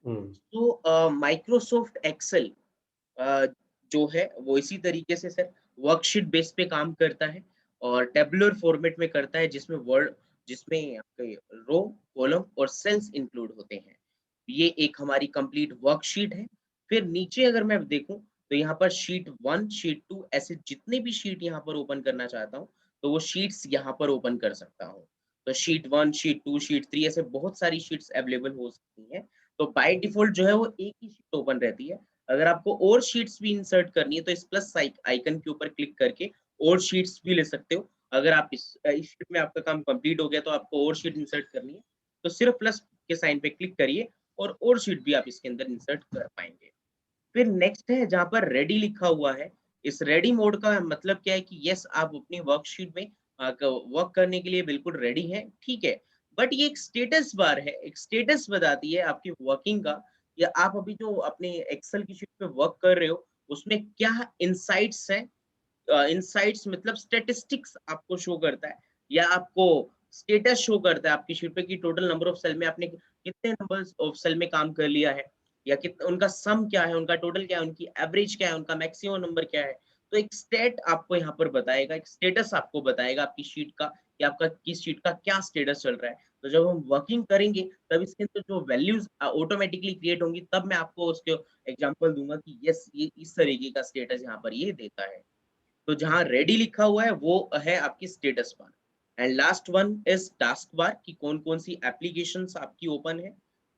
हुँ, तो Microsoft Excel जो है वो इसी तरीके से सर वर्कशीट बेस पे काम करता है और टेबुलर फॉर्मेट में करता है जिसमें आपके रो, कॉलम और सेल्स इंक्लूड होते हैं। ये एक हमारी कंप्लीट वर्कशीट है। फिर नीचे अगर मैं देखूँ तो यहाँ पर शीट 1, शीट 2 ऐसे जितने भी शीट यहाँ पर ओपन करना चाहता हूँ, तो वो शीट्स यहाँ पर ओपन कर सकता हूँ। तो शीट 1, शीट 2, शीट 3 ऐसे बहुत सारी शीट्स अवेलेबल हो सकती हैं। तो बाय डिफ़ॉल्ट जो है वो एक ही शीट ओपन रहती है। अगर आपको और शीट्स भी इंसर्ट करनी है तो इस प्लस आइकन के ऊपर क्लिक करके और शीट्स भी ले सकते हो। अगर आप इस शीट में आपका काम कंप्लीट हो गया तो आपको और शीट इंसर्ट करनी है, तो सिर्फ प्लस के साइन पे क्लिक करिए और शीट भी आप इसके अंदर इंसर्ट कर पाएँगे। फिर नेक्स्ट है जहाँ पर रेडी लिखा हुआ है, इस रेडी मोड का मतलब क्या है कि यस आप अपनी वर्कशीट में वर्क करने के लिए बिल्कुल रेडी हैं, ठीक है। बट ये एक स्टेटस बार है, एक स्टेटस बताती है आपकी वर्किंग का या आप अभी जो अपने एक्सेल की शीट पे वर्क कर रहे हो, उसमें क्या इनसाइट्स हैं इनसाइट्स मतलब स्टैटिस्टिक्स आपको शो करता है या आपको स्टेटस शो करता है आपकी शीट पे कि टोटल नंबर ऑफ सेल में आपने कितने नंबर्स ऑफ सेल में काम कर लिया है या कित उनका सम क्या है, उनका टोटल क्या है, उनकी एवरेज क्या है, उनका मैक्सिमम नंबर क्या है। तो एक स्टेट आपको यहाँ पर बताएगा, एक स्टेटस आपको बताएगा आपकी शीट का कि आपका किस शीट का क्या स्टेटस चल रहा है। तो जब हम वर्किंग करेंगे तब इसके अंदर जो वैल्यूज़ ऑटोमैटिकली क्रिएट होंगी तब मैं आपको उसके एग्ज़ाम्पल दूँगा कि यस ये इस तरीके का स्टेटस यहाँ पर ये देता है। तो जहाँ रेडी लिखा हुआ है वो है आपकी status bar and last one is task bar कि कौन-कौन सी एप्लीकेशंस आपकी ओपन है,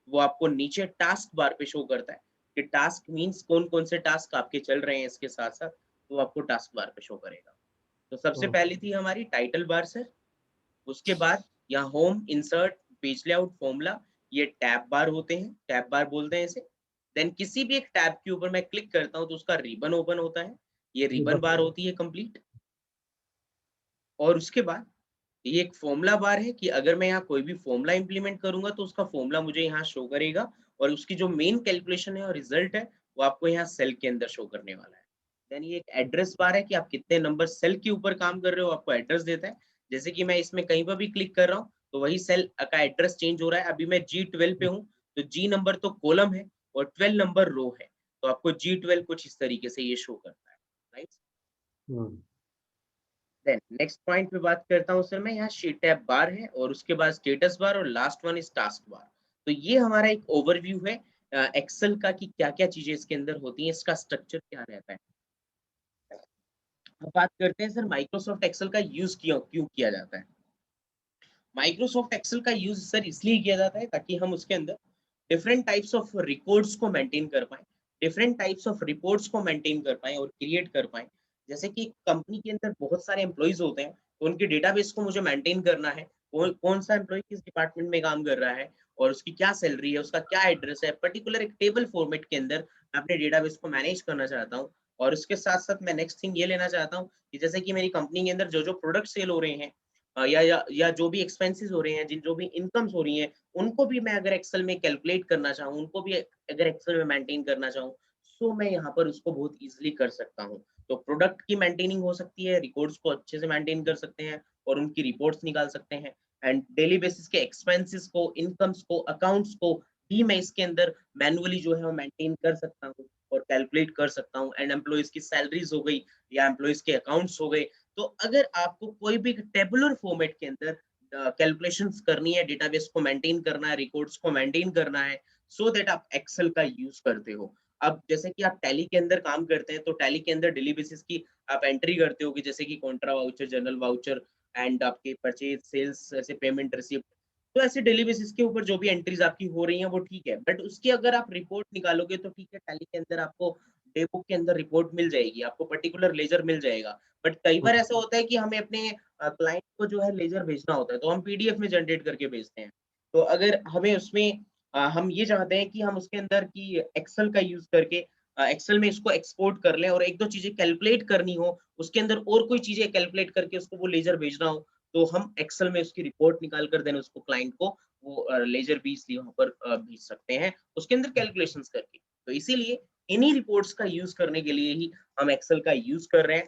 वो आपको नीचे टास्क बार पे शो करता है कि टास्क मीन्स कौन-कौन से टास्क आपके चल रहे हैं इसके साथ-साथ, तो आपको टास्क बार पे शो करेगा। तो सबसे हुँ, पहली थी हमारी टाइटल बार सर, उसके बाद यहाँ home, insert, page layout, formula ये टैब बार होते हैं, टैब बार बोलते हैं इसे। देन किसी भी एक टैब के ऊपर मैं क्लिक करता हूँ तो उसका रिबन ओपन होता है, ये रिबन बार होती है कंप्लीट। और उसके बाद ये एक फ़ॉर्मूला बार है कि अगर मैं यहाँ कोई भी फ़ॉर्मूला इम्प्लीमेंट करूँगा तो उसका फ़ॉर्मूला मुझे यहाँ शो करेगा और उसकी जो मेन कैलकुलेशन है और रिज़ल्ट है, वो आपको यहाँ सेल के अंदर शो करने वाला है। देन ये एक एड्रेस बार है कि आप कितने नंबर सेल के ऊपर काम कर रहे हो, आपको एड्रेस देता है। जैसे कि मैं इसमें कहीं पर भी क्लिक कर रहा हूँ, तो वही सेल का एड्रेस चेंज हो रहा है। अभी मैं G12 पे हूँ, तो G नंबर तो कॉलम है और 12 नंबर रो है। तो आपको G12 कुछ इस तरीके से ये शो करता है, राइट? हुँ, देन नेक्स्ट पॉइंट पे बात करता हूँ सर मैं यहाँ शीट टैब बार है और उसके बाद स्टेटस बार और last one is task bar. तो ये हमारा एक ओवरव्यू है एक्सेल का कि क्या-क्या चीज़ें इसके अंदर होती हैं, इसका स्ट्रक्चर क्या रहता है। अब बात करते हैं सर माइक्रोसॉफ्ट एक्सेल का यूज़ क्यों क्यों किया जाता है? माइक्रोसॉफ्ट एक्सेल का यूज़ सर इसलिए किया जाता है ताकि हम उसके अंदर डिफरेंट टाइप्स ऑफ रिकॉर्ड्स को मेंटेन कर पाएँ, डिफरेंट टाइप्स ऑफ रिपोर्ट्स को मेंटेन कर पाएँ और क्रिएट कर पाएँ। जैसे कि कंपनी के अंदर बहुत सारे एम्प्लॉइज़ होते हैं, तो उनके डेटाबेस को मुझे मेंटेन करना है, कौन-सा एम्प्लॉयी किस डिपार्टमेंट में काम कर रहा है और उसकी क्या सैलरी है, उसका क्या एड्रेस है, पर्टिकुलर एक टेबल फॉर्मेट के अंदर मैं अपने डेटाबेस को मैनेज करना चाहता हूँ। और उसके साथ-साथ मैं नेक्स्ट थिंग ये लेना चाहता हूँ कि जैसे कि मेरी कंपनी के अंदर जो-जो प्रोडक्ट सेल हो रहे हैं या जो भी एक्सपेंसेस हो रहे हैं, जिन जो भी इनकम्स हो रही हैं, उनको भी मैं अगर एक्सेल में कैलकुलेट करना चाहूँ, उनको भी अगर एक्सेल में मेंटेन करना चाहूँ, सो मैं यहाँ पर उसको बहुत ईज़िली कर सकता हूँ। तो प्रोडक्ट की मेंटेनिंग हो सकती है, रिकॉर्ड्स को अच्छे से मेंटेन कर सकते हैं और उनकी रिपोर्ट्स निकाल सकते हैं एंड डेली बेसिस के एक्सपेंसेस को, इनकम्स को, अकाउंट्स को भी मैं इसके अंदर मैनुअली जो है वो मेंटेन कर सकता हूँ और कैलकुलेट कर सकता हूँ एंड एम्प्लॉइज़ की सैलरीज़ हो गई या एम्प्लॉइज़ के अकाउंट्स हो गए, तो अगर आपको कोई भी टेबुलर फॉर्मेट के अंदर कैलकुलेशंस करनी है, डेटाबेस को मेंटेन करना है, रिकॉर्ड्स को मेंटेन करना है, सो दैट आप एक्सेल का यूज़ करते हो। अब जैसे कि आप टैली के अंदर काम करते हैं, तो टैली के अंदर डेली बेसिस की आप एंट्री करते हो कि जैसे कि Contra voucher, general voucher and आपके परचेज़, सेल्स ऐसे पेमेंट रिसीप्ट। तो ऐसे डेली बेसिस के ऊपर जो भी एंट्रीज़ आपकी हो रही हैं, वो ठीक है। बट उसकी अगर आप रिपोर्ट निकालोगे तो ठीक है, टैली के अंदर आपको डे बुक के अंदर रिपोर्ट मिल जाएगी, आपको पर्टिकुलर लेजर मिल जाएगा। बट कई हुँ, बार ऐसा होता है कि हमें अपने क्लाइंट को जो है लेज़र भेजना होता है, तो हम पीडीएफ में जनरेट करके भेजते हैं। तो अगर हमें उसमें हम ये चाहते हैं कि हम उसके अंदर की एक्सेल का यूज़ करके एक्सेल में इसको एक्सपोर्ट कर लें और 1-2 चीज़ें कैलकुलेट करनी हो, उसके अंदर और कोई चीज़ें कैलकुलेट करके उसको वो लेज़र भेजना हो, तो हम एक्सेल में उसकी रिपोर्ट निकाल कर देन उसको क्लाइंट को वो लेज़र भी इसलिए वहाँ पर भेज सकते हैं, उसके अंदर कैलकुलेशंस करके। तो इसीलिए इन्हीं रिपोर्ट्स का यूज़ करने के लिए ही हम एक्सेल का यूज़ कर रहे हैं।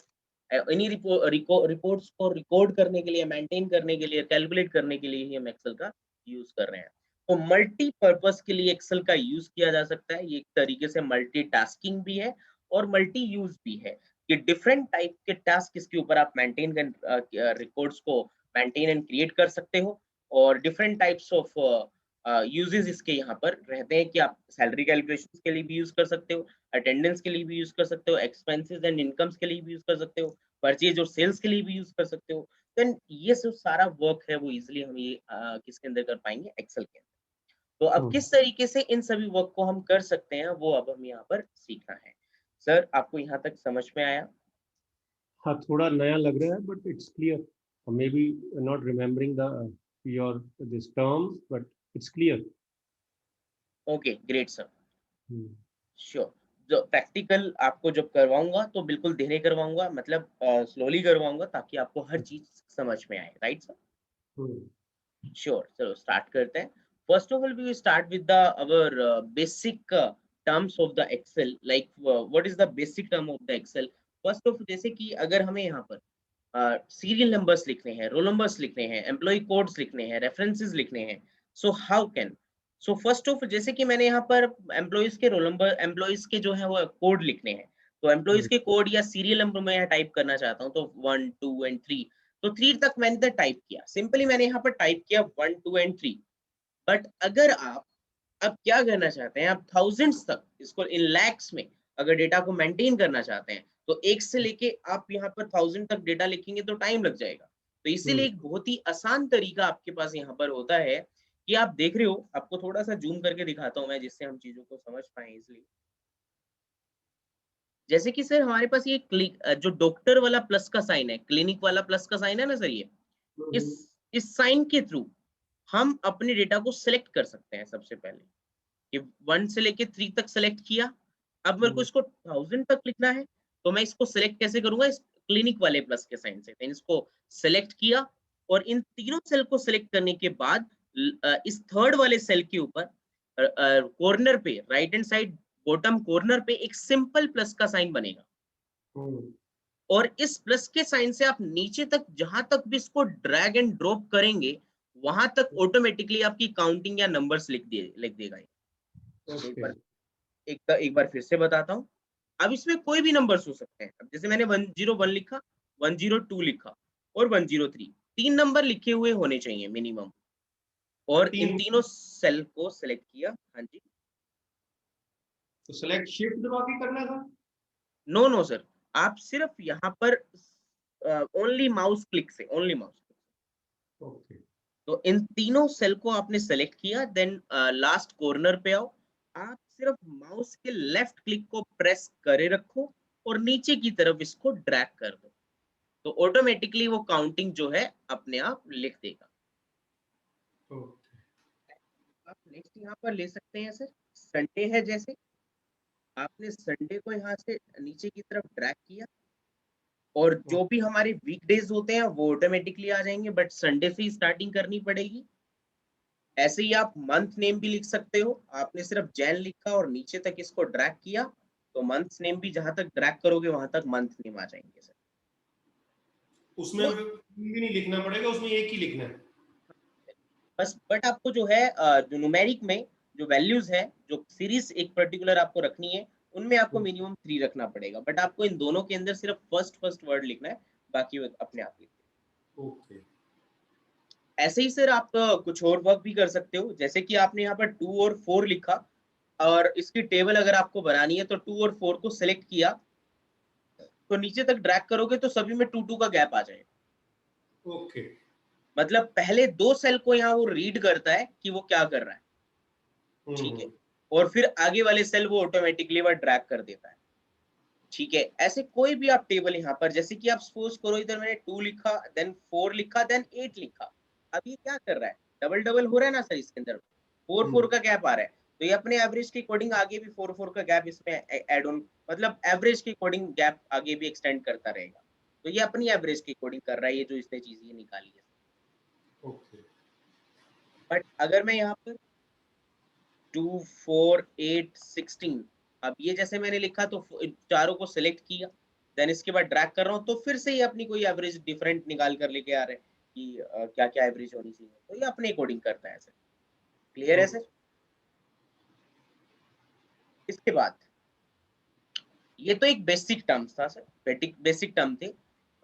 इन्हीं रिपोर्ट्स को रिकॉर्ड करने के लिए, मेंटेन करने के लिए, कैलकुलेट करने के लिए ही हम एक्सेल का यूज़ कर रहे हैं। तो मल्टीपर्पज के लिए एक्सेल का यूज किया जा सकता है। ये एक तरीके से मल्टीटास्किंग भी है और मल्टी यूज भी है कि डिफरेंट टाइप के टास्क इसके ऊपर आप मेंटेन कर रिकॉर्ड्स को मेंटेन एंड क्रिएट कर सकते हो और डिफरेंट टाइप्स ऑफ यूजेस इसके यहाँ पर रहते हैं कि आप सैलरी कैलकुलेशंस के लिए भी यूज कर सकते हो, अटेंडेंस के लिए भी यूज कर सकते हो, एक्सपेंसेस एंड इनकम्स के लिए भी यूज कर सकते हो, परचेज और सेल्स के लिए भी यूज कर सकते हो। देन ये जो सारा वर्क है वो इजिली हम ये किसके अंदर कर पाएंगे, एक्सेल के अंदर। तो अब हम्म। किस तरीके से इन सभी वर्क को हम कर सकते हैं वो अब हम यहाँ पर सीखना है। सर आपको यहाँ तक समझ में आया? हाँ, थोड़ा नया लग रहा है but it's clear, may be not remembering the your this terms but it's clear. Okay great sir. Sure. जो प्रैक्टिकल आपको जब करवाऊंगा तो बिल्कुल धीरे करवाऊंगा, मतलब स्लोली करवाऊंगा ताकि आपको हर चीज समझ में आए, राइट सर? श्योर, चलो स्टार्ट करते हैं। First of all we start with the our basic terms of the Excel, like what is the basic term of the Excel. First of जैसे कि अगर हमें यहाँ पर सीरियल नंबर्स लिखने हैं, रोल नंबर्स लिखने हैं, एम्प्लॉय कोड्स लिखने हैं, रेफरेंसेस लिखने हैं, so how can, so first of जैसे कि मैंने यहाँ पर एम्प्लॉइज के रोल नंबर, एम्प्लॉइज के जो है वो कोड लिखने हैं, तो एम्प्लॉइज के कोड या सीरियल नंबर में यहाँ टाइप करना चाहता हूँ, तो 1 2 एंड 3, तो 3 तक मैंने टाइप किया, सिंपली मैंने यहाँ पर टाइप किया 1 2 एंड 3। बट अगर आप अब क्या करना चाहते हैं, आप थाउजेंड्स तक इसको इन लैक्स में अगर डेटा को मेंटेन करना चाहते हैं, तो एक से लेके आप यहाँ पर 1000 तक डेटा लिखेंगे तो टाइम लग जाएगा। तो इसीलिए एक बहुत ही आसान तरीका आपके पास यहाँ पर होता है कि आप देख रहे हो, आपको थोड़ा सा जूम करके दिखाता हूँ मैं जिससे हम चीजों को समझ पाए इजिली। जैसे कि सर हमारे पास ये क्लिक जो डॉक्टर वाला प्लस का साइन है, क्लिनिक वाला प्लस का साइन है ना सर, ये इस इस साइन के थ्रू हम अपने डेटा को सिलेक्ट कर सकते हैं। सबसे पहले कि 1 से लेके 3 तक सेलेक्ट किया, अब मेरे को इसको 1000 तक लिखना है, तो मैं इसको सेलेक्ट कैसे करूंगा, इस क्लिनिक वाले प्लस के साइन से। तो इसको सेलेक्ट किया और इन तीनों सेल को सेलेक्ट करने के बाद इस थर्ड वाले सेल के ऊपर कॉर्नर पे right hand side bottom corner पे एक सिंपल प्लस का साइन बनेगा और इस प्लस के साइन से आप नीचे तक जहां तक भी इसको ड्रैग एंड ड्रॉप करेंगे वहां तक ऑटोमेटिकली आपकी काउंटिंग या नंबर्स लिख देगा ये। एक बार एक बार फिर से बताता हूँ। अब इसमें कोई भी नंबर्स हो सकते हैं। अब जैसे मैंने 101 लिखा, 102 लिखा और 103, 3 नंबर लिखे हुए होने चाहिए मिनिमम, और इन तीन। तीनों सेल को सेलेक्ट किया। हाँ जी। तो सेलेक्ट शिफ्ट दबा के करना था। नो नो सर, आप सिर्फ यहाँ पर ओनली माउस क्लिक से, ओनली माउस, ओके। तो इन तीनों सेल को आपने सेलेक्ट किया, देन लास्ट कॉर्नर पे आओ, आप सिर्फ माउस के लेफ्ट क्लिक को प्रेस करे रखो और नीचे की तरफ इसको ड्रैग कर दो, तो ऑटोमेटिकली वो काउंटिंग जो है अपने आप लिख देगा। आप नेक्स्ट यहाँ पर ले सकते हैं सर, संडे है, जैसे आपने संडे को यहाँ से नीचे की तरफ ड्रैग किया और जो भी हमारे वीकडेज होते हैं वो ऑटोमेटिकली आ जाएंगे, बट संडे से ही स्टार्टिंग करनी पड़ेगी। ऐसे ही आप मंथ नेम भी लिख सकते हो, आपने सिर्फ जैन लिखा और नीचे तक इसको ड्रैग किया, तो मंथ नेम भी जहां तक ड्रैग करोगे वहां तक मंथ नेम आ जाएंगे सर। उसमें भी नहीं लिखना पड़ेगा, उसमें एक ही लिखना है। बस बट आपको जो है जो न्यूमेरिक में जो वैल्यूज है, जो सीरीज एक पर्टिकुलर आपको रखनी है, उनमें आपको मिनिमम 3 रखना पड़ेगा, बट आपको इन दोनों के अंदर सिर्फ फर्स्ट वर्ड लिखना है, बाकी वो अपने आप लिख। ओके। ऐसे ही सर आप कुछ और वर्क भी कर सकते हो, जैसे कि आपने यहाँ पर 2 और 4 लिखा और इसकी टेबल अगर आपको बनानी है तो 2 और 4 को सिलेक्ट किया, तो नीचे तक ड्रैग करोगे तो सभी में 2 2 का गैप आ जाएगा। ओके। मतलब पहले 2 सेल को यहाँ वो रीड करता है कि वो क्या कर रहा है, ठीक है, और फिर आगे वाले सेल वो ऑटोमेटिकली वह ड्रैग कर देता है, ठीक है। ऐसे कोई भी आप टेबल यहाँ पर, जैसे कि आप सपोज करो इधर मैंने 2 लिखा, देन 4 लिखा, देन 8 लिखा, अब ये क्या कर रहा है, डबल डबल हो रहा है ना सर, इसके अंदर 4 4 का गैप आ रहा है, तो ये अपने एवरेज के अकॉर्डिंग आगे भी 4 4 का गैप इसमें ऐड ऑन, मतलब एवरेज के अकॉर्डिंग गैप आगे भी एक्सटेंड करता रहेगा, तो ये अपनी एवरेज के अकॉर्डिंग कर रहा है, ये जो इसने चीज ये निकाली है। ओके। बट अगर मैं यहाँ पर 2 4 8 16, अब ये जैसे मैंने लिखा तो चारों को सिलेक्ट किया, देन इसके बाद ड्रैग कर रहा हूँ, तो फिर से ये अपनी कोई एवरेज डिफरेंट निकाल कर लेके आ रहे हैं कि क्या क्या एवरेज होनी चाहिए, तो ये अपने अकॉर्डिंग करता है सर। क्लियर है सर? इसके बाद ये तो एक बेसिक टर्म्स था सर, बेसिक टर्म थे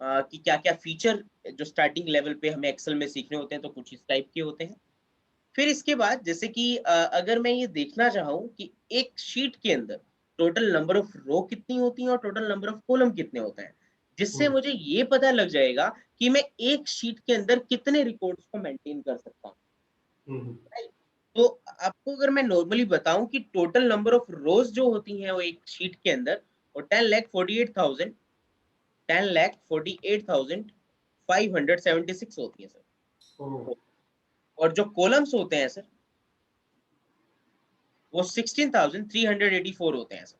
कि क्या क्या फीचर जो स्टार्टिंग लेवल पे हमें एक्सेल में सीखने होते हैं, तो कुछ इस टाइप के होते हैं। फिर इसके बाद जैसे कि अगर मैं ये देखना चाहूँ कि एक शीट के अंदर टोटल नंबर ऑफ रो कितनी होती है और टोटल नंबर ऑफ कॉलम कितने होते हैं, जिससे मुझे ये पता लग जाएगा कि मैं एक शीट के अंदर कितने रिकॉर्ड्स को मेंटेन कर सकता हूँ। राइट? तो आपको अगर मैं नॉर्मली बताऊं कि टोटल नंबर ऑफ रोज जो होती हैं वो एक शीट के अंदर, वो 10,48,576 होती है सर। और जो कॉलम्स होते हैं सर, वो 16,384 होते हैं सर।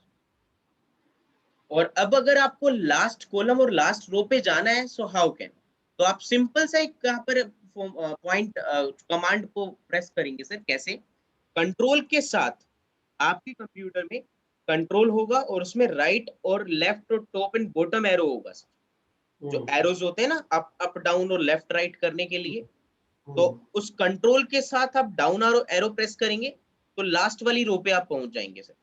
और अब अगर आपको लास्ट कॉलम और लास्ट रो पे जाना है, सो हाउ कैन, तो आप सिंपल सा एक यहाँ पर पॉइंट कमांड को प्रेस करेंगे सर। कैसे? कंट्रोल के साथ आपके कंप्यूटर में कंट्रोल होगा और उसमें राइट और लेफ्ट और टॉप एंड बॉटम एरो होगा सर। जो एरोज होते हैं ना अप डाउन और लेफ्ट राइट करने के लिए, तो उस कंट्रोल के साथ आप डाउन एरो प्रेस करेंगे तो लास्ट वाली रो पे आप पहुंच जाएंगे सर।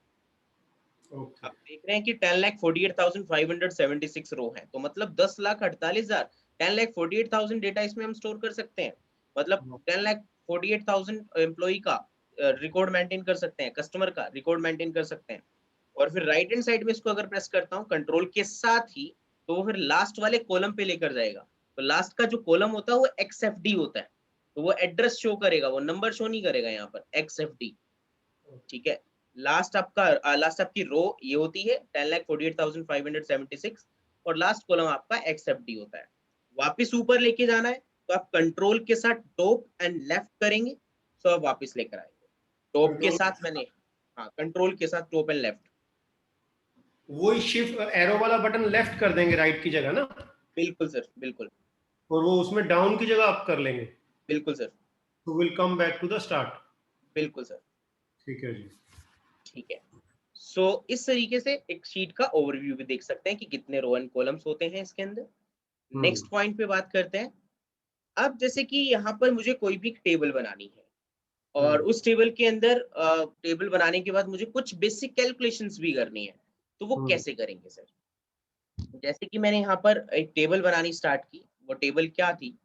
आप देख रहे हैं कि 10,48,576 रो है, तो मतलब 10,48,000 10,48,000 डेटा इसमें हम स्टोर कर सकते हैं। मतलब 10,48,000 एम्प्लॉई का रिकॉर्ड मेंटेन कर सकते हैं, कस्टमर का रिकॉर्ड मेंटेन कर सकते हैं। और फिर राइट हैंड साइड में इसको अगर प्रेस करता हूँ कंट्रोल के साथ ही, तो वो फिर लास्ट वाले कॉलम पे लेकर जाएगा। तो लास्ट का जो कॉलम होता है वो XFD होता है, तो वो एड्रेस शो करेगा, वो नंबर शो नहीं करेगा यहाँ पर, XFD। ठीक है, लास्ट आपकी रो ये होती है 10,48,576 और लास्ट कॉलम आपका XFD होता है। वापस ऊपर लेके जाना है तो आप कंट्रोल के साथ टॉप एंड लेफ्ट करेंगे, तो आप वापस लेकर आएंगे। टॉप के साथ मैंने, हाँ, कंट्रोल के साथ टॉप एंड लेफ्ट, वही शिफ्ट एरो वाला बटन लेफ्ट कर देंगे राइट की जगह ना, बिल्कुल सर, बिल्कुल और वो उसमें डाउन की जगह आप कर लेंगे, बिल्कुल सर, तो will come back to the start. बिल्कुल सर। ठीक है जी। ठीक है, सो इस तरीके से एक शीट का ओवरव्यू भी देख सकते हैं कि कितने रो एंड कॉलम्स होते हैं इसके अंदर। नेक्स्ट पॉइंट पे बात करते हैं। अब जैसे कि यहाँ पर मुझे कोई भी टेबल बनानी है और उस टेबल के अंदर टेबल बनाने के बाद मुझे कुछ बेसिक कैलकुलेशंस भी करनी है, तो वो कैसे करेंगे सर? जैसे कि मैंने यहाँ पर एक टेबल बनानी स्टार्ट की, वो टेबल क्या थी?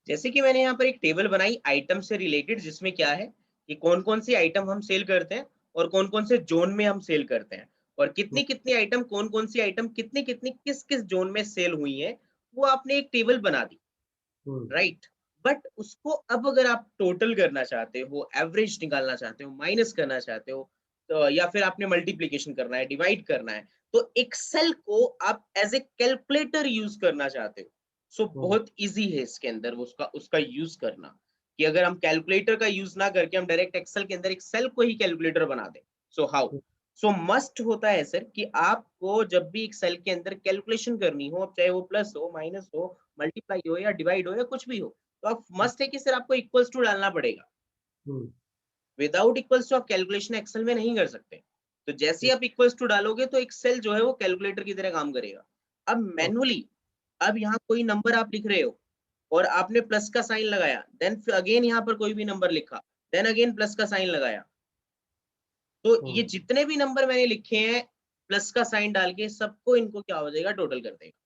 जैसे कि मैंने यहाँ पर एक टेबल बनाई आइटम से रिलेटेड, जिसमें क्या है कि कौन कौन सी आइटम हम सेल करते हैं और कौन कौन से जोन में हम सेल करते हैं, और कितनी कितनी आइटम, कौन कौन सी आइटम कितनी कितनी किस किस जोन में सेल हुई है, वो आपने एक टेबल बना दी, राइट। बट उसको अब अगर आप टोटल करना चाहते हो, एवरेज निकालना चाहते हो, माइनस करना चाहते हो, तो या फिर आपने मल्टीप्लीकेशन करना है, डिवाइड करना है, तो एक्सेल को आप एज ए कैलकुलेटर यूज करना चाहते हो, सो बहुत इजी है इसके अंदर उसका उसका यूज करना। कि अगर हम कैलकुलेटर का यूज ना करके हम डायरेक्ट एक्सेल के अंदर एक सेल को ही कैलकुलेटर बना दें, सो हाउ? सो मस्ट होता है सर कि आपको जब भी एक सेल के अंदर कैलकुलेशन करनी हो, अब चाहे वो प्लस हो, माइनस हो, मल्टीप्लाई हो या डिवाइड हो या कुछ भी हो, तो आप मस्ट है कि सर आपको इक्वल्स टू डालना पड़ेगा। विदाउट इक्वल्स टू आप कैलकुलेशन एक्सेल में नहीं कर सकते। तो जैसे ही आप इक्वल्स टू डालोगे तो एक्सेल जो है वो कैलकुलेटर की तरह काम करेगा। अब मैनुअली, अब यहाँ कोई नंबर आप लिख रहे हो और आपने प्लस का साइन लगाया, देन अगेन यहाँ पर कोई भी नंबर लिखा, देन अगेन प्लस का साइन लगाया, तो ये जितने भी नंबर मैंने लिखे हैं प्लस का साइन डाल के, सबको इनको क्या हो जाएगा, टोटल कर देगा।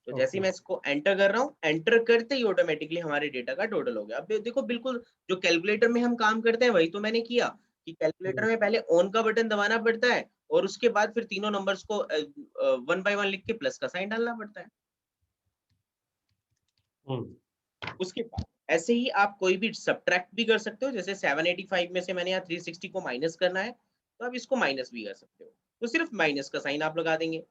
तो जैसे ही मैं इसको एंटर कर रहा हूँ, एंटर करते ही ऑटोमेटिकली हमारे डेटा का टोटल हो गया। अब देखो बिल्कुल जो कैलकुलेटर में हम काम करते हैं वही तो मैंने किया, कि कैलकुलेटर में पहले ऑन का बटन दबाना पड़ता है और उसके बाद फिर तीनों नंबर्स को 1 बाय 1 लिख के प्लस का साइन डालना पड़ता है। उसके बाद ऐसे ही आप कोई भी सब्ट्रैक्ट भी कर सकते हो, जैसे 785 में से मैंने यहाँ 360 को माइनस करना है, तो आप इसको माइनस भी कर सकते हो, तो सिर्फ माइनस का साइन आप लगा देंगे।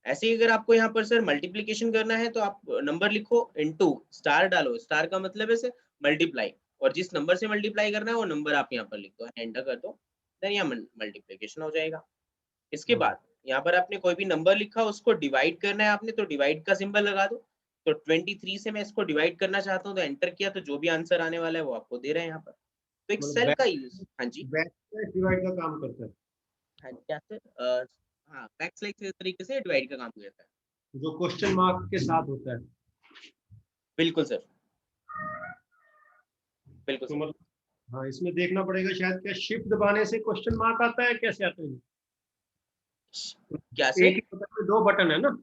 ऐसे ही अगर आपको यहाँ पर सर मल्टीप्लीकेशन करना है, तो आप नंबर लिखो इनटू स्टार डालो, स्टार का मतलब है सर मल्टीप्लाई, और जिस नंबर से मल्टीप्लाई करना है वो नंबर आप यहाँ पर लिख दो, एंटर कर दो, देन यहाँ मल्टीप्लीकेशन हो जाएगा। इसके बाद यहाँ पर आपने कोई भी नंबर लिखा, उसको डिवाइड करना है आपने, तो डिवाइड का सिंबल लगा दो। तो 23 से मैं इसको डिवाइड करना चाहता हूँ, तो एंटर किया, तो जो भी आंसर आने वाला है वो आपको दे रहे हैं यहाँ पर। तो एक सेल का यूज, हाँ जी, डिवाइड का काम करता है, हाँ क्या सर, हाँ बैकस्लैश तरीके से डिवाइड का काम करता है। जो क्वेश्चन मार्क के साथ होता है। बिल्कुल सर, बिल्कुल तो सर। मतलब हाँ, इसमें देखना पड़ेगा शायद, क्या शिफ्ट दबाने से क्वेश्चन मार्क आता है, कैसे आता है? क्या एक सर? ही बटन में 2 बटन है ना?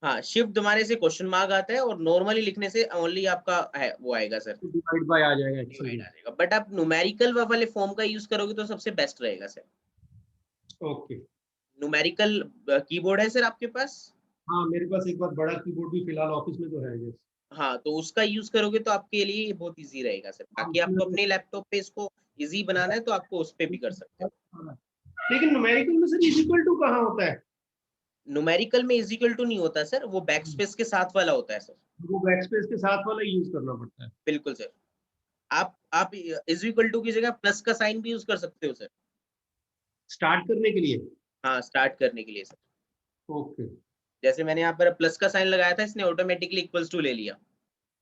हाँ, शिफ्ट दबाने से क्वेश्चन मार्क आता है, और नॉर्मली लिखने से ओनली आपका है वो आएगा सर, डिवाइड बाय आ जाएगा डिवाइड एक्चुअली। आ जाएगा। बट आप न्यूमेरिकल वाले फॉर्म का यूज करोगे तो सबसे बेस्ट रहेगा सर। ओके। न्यूमेरिकल कीबोर्ड है सर आपके पास? हाँ, मेरे पास एक बार बड़ा कीबोर्ड भी फिलहाल ऑफिस में तो है। यस। हाँ, तो उसका यूज करोगे तो आपके लिए ये बहुत इजी रहेगा सर। हाँ, बाकी उसमें आपको अपने लैपटॉप पे इसको इजी बनाना है, तो आपको उस पे भी कर सकते हो। लेकिन न्यूमेरिकल में सर इज इक्वल टू कहाँ होता है? न्यूमेरिकल में इज इक्वल टू नहीं होता सर, वो बैकस्पेस के साथ वाला होता है सर। वो बैकस्पेस के साथ वाला यूज करना पड़ता है। बिल्कुल सर। आप इज इक्वल टू की जगह प्लस का साइन भी यूज कर सकते हो सर। स्टार्ट करने के लिए। हाँ, स्टार्ट करने के लिए सर। ओके। जैसे मैंने यहाँ पर प्लस का साइन लगाया था, इसने ऑटोमेटिकली इक्वल्स टू ले लिया।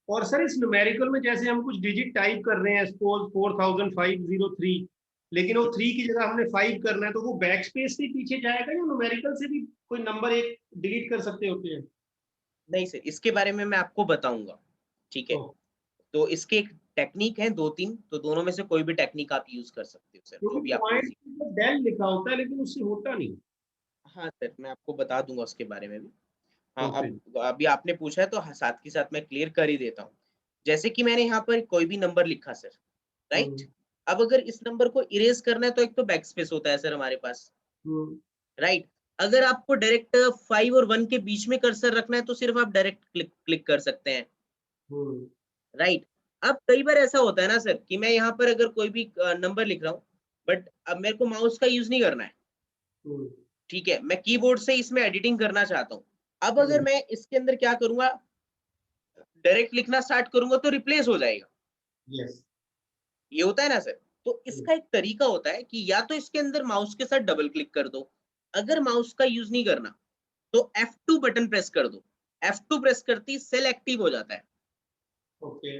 और सर इस न्यूमेरिकल में जैसे हम कुछ डिजिट टाइप कर रहे हैं, सपोज 4503, लेकिन वो 3 की जगह हमने 5 करना है, तो वो बैक स्पेस से पीछे जाएगा या न्यूमेरिकल से भी कोई नंबर एक डिलीट कर सकते होते हैं? नहीं सर, इसके बारे में मैं आपको बताऊंगा, ठीक है। तो तो इसके एक टेक्निक है 2-3, तो दोनों में से कोई भी टेक्निक आप यूज कर सकते हो सर, जो क्योंकि भी आपको पॉइंट इजी। डेल लिखा होता है लेकिन उससे होता नहीं। हाँ सर, मैं आपको बता दूंगा उसके बारे में भी। हाँ, ओके। अब अभी आपने पूछा है, तो साथ के साथ मैं क्लियर कर ही देता हूँ। जैसे कि मैंने यहाँ पर कोई भी नंबर लिखा सर, राइट। हम्म। अब अगर इस नंबर को इरेज करना है, तो एक तो बैक स्पेस होता है सर हमारे पास, हम्म। राइट। अगर आपको डायरेक्ट 5 और 1 के बीच में कर्सर रखना है, तो सिर्फ आप डायरेक्ट क्लिक क्लिक कर सकते हैं, हम्म। राइट। अब कई बार ऐसा होता है ना सर, कि मैं यहाँ पर अगर कोई भी नंबर लिख रहा हूँ, बट अब मेरे को माउस का यूज नहीं करना है, हम्म। ठीक है, मैं कीबोर्ड से इसमें एडिटिंग करना चाहता हूँ। अब अगर हम्म। मैं इसके अंदर क्या करूंगा, डायरेक्ट लिखना स्टार्ट करूंगा, तो रिप्लेस हो जाएगा। यस। ये होता है ना सर। तो हम्म। इसका एक तरीका होता है कि या तो इसके अंदर माउस के साथ डबल क्लिक कर दो, अगर माउस का यूज नहीं करना, तो F2 बटन प्रेस कर दो। F2 प्रेस करते ही सेल एक्टिव हो जाता है। ओके।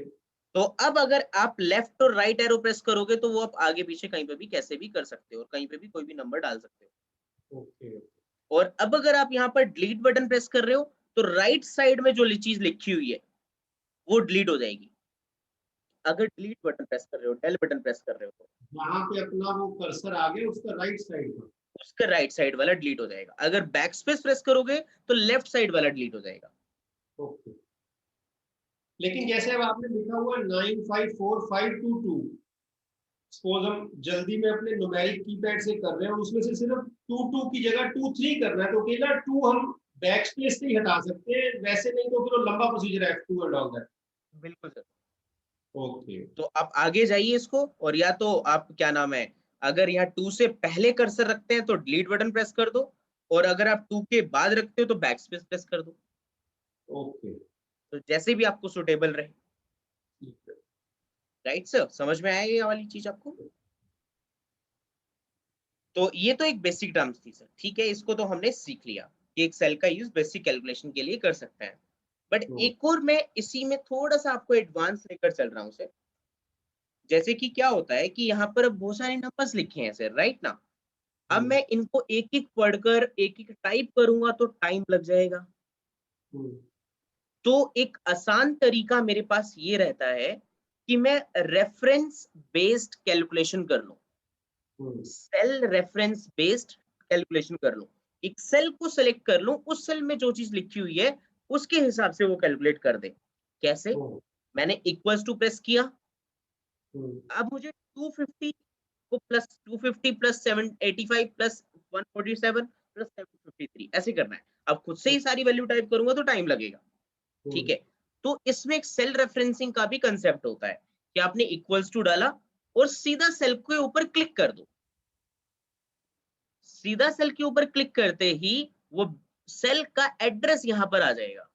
तो अब अगर आप लेफ्ट और राइट एरो प्रेस करोगे, तो वो आप आगे पीछे कहीं पे भी कैसे भी कर सकते हो, और कहीं पे भी कोई भी नंबर डाल सकते हो। ओके। और अब अगर आप यहाँ पर डिलीट बटन प्रेस कर रहे हो, तो राइट साइड में जो चीज लिखी हुई है वो डिलीट हो जाएगी। अगर डिलीट बटन प्रेस कर रहे हो, डेल बटन प्रेस कर रहे हो, तो यहाँ पे अपना वो कर्सर आ गया उसका राइट साइड पर। उसका राइट साइड वाला डिलीट हो जाएगा। अगर बैक स्पेस प्रेस करोगे, तो लेफ्ट साइड वाला डिलीट हो जाएगा। ओके। लेकिन जैसे अब आपने लिखा हुआ 954522, सपोज हम जल्दी में अपने न्यूमेरिक कीपैड से कर रहे हैं और उसमें से सिर्फ 22 की जगह 23 करना है, तो केवल 2 हम बैक स्पेस से ही हटा सकते हैं, वैसे नहीं तो फिर वो लंबा प्रोसीजर है F2 एंड ऑल दैट। बिल्कुल सर। ओके। तो आप आगे जाइए इसको, और या तो आप क्या नाम है, अगर यहाँ 2 से पहले कर्सर रखते हैं, तो डिलीट बटन प्रेस कर दो, और अगर आप 2 के बाद रखते हो, तो बैक स्पेस प्रेस कर दो। ओके। तो जैसे भी आपको सुटेबल रहे, ठीक है। राइट सर, समझ में आया ये वाली चीज आपको? तो ये तो एक बेसिक टर्म्स थी सर, ठीक है, इसको तो हमने सीख लिया कि एक सेल का यूज बेसिक कैलकुलेशन के लिए कर सकते हैं। बट तो एक और मैं इसी में थोड़ा सा आपको एडवांस लेकर चल रहा हूँ सर। जैसे कि क्या होता है कि यहाँ पर अब बहुत सारे नंबर्स लिखे हैं सर, राइट ना। अब हम्म। मैं इनको एक एक पढ़कर एक एक टाइप करूंगा, तो टाइम लग जाएगा। हम्म। तो एक आसान तरीका मेरे पास ये रहता है कि मैं रेफरेंस बेस्ड कैलकुलेशन कर लूं, हम्म। सेल रेफरेंस बेस्ड कैलकुलेशन कर लूं। एक सेल को सेलेक्ट कर लूं, उस सेल में जो चीज लिखी हुई है उसके हिसाब से वो कैलकुलेट कर दे। कैसे? हम्म। मैंने इक्वल्स टू प्रेस किया, हम्म। अब मुझे 250 को प्लस 250 प्लस 785 प्लस 147 प्लस 753 ऐसे करना है। अब खुद से ही सारी वैल्यू टाइप करूंगा, तो टाइम लगेगा, ठीक हम्म। है। तो इसमें एक सेल रेफरेंसिंग का भी कंसेप्ट होता है कि आपने इक्वल्स टू डाला और सीधा सेल के ऊपर क्लिक कर दो। सीधा सेल के ऊपर क्लिक करते ही वो सेल का एड्रेस यहाँ पर आ जाएगा।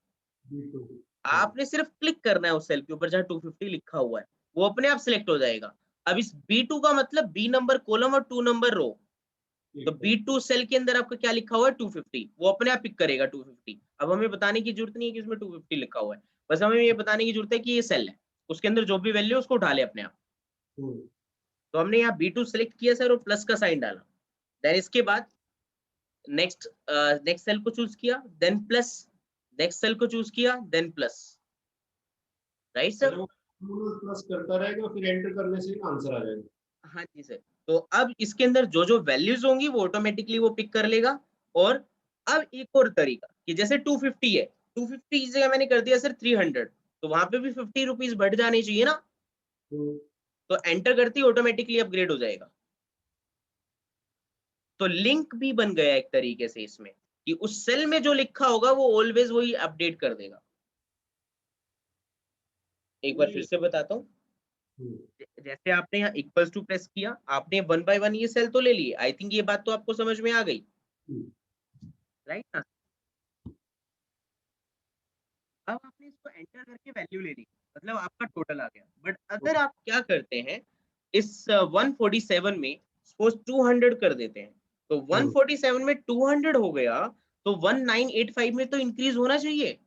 बिल्कुल। आपने सिर्फ क्लिक करना है उस सेल के ऊपर जहाँ 250 लिखा हुआ है, वो अपने आप सिलेक्ट हो जाएगा। अब इस B2 का मतलब B नंबर कॉलम और 2 नंबर रो, तो B2 सेल के अंदर आपका क्या लिखा हुआ है 250, वो अपने आप पिक करेगा 250। अब हमें बताने की जरूरत नहीं है कि इसमें 250 लिखा हुआ है, बस हमें ये बताने की जरूरत है कि ये सेल है, उसके अंदर जो भी वैल्यू है उसको उठा ले अपने आप। तो हमने यहाँ B2 सेलेक्ट किया सर और प्लस का साइन डाला। देन इसके बाद नेक्स्ट नेक्स्ट सेल को चूज किया, देन प्लस, नेक्स्ट सेल को चूज किया, then plus, right sir. Plus करता रहेगा, फिर एंटर करने से आंसर आ जाएगा। हाँ जी सर। तो अब इसके अंदर जो जो वैल्यूज होंगी वो ऑटोमेटिकली वो पिक कर लेगा। और अब एक और तरीका कि जैसे 250 है, 250 की जगह मैंने कर दिया सर 300, तो वहां पे भी 50 रुपीज बढ़ जाने चाहिए ना, तो एंटर करते ही ऑटोमेटिकली अपग्रेड हो जाएगा। तो लिंक भी बन गया एक तरीके से इसमें कि उस सेल में जो लिखा होगा वो ऑलवेज वही अपडेट कर देगा। एक बार फिर से बताता हूँ, जैसे आपने यहाँ इक्वल्स टू प्रेस किया, आपने 1 बाय 1 ये सेल तो ले लिए, आई थिंक ये बात तो आपको समझ में आ गई, राइट ना। अब आपने इसको एंटर करके वैल्यू ले ली, मतलब आपका टोटल आ गया। बट अगर आप क्या करते हैं, इस 147 में सपोज 200 कर देते हैं, तो 147 में 200 हो गया, तो 1985 में तो इंक्रीज होना चाहिए।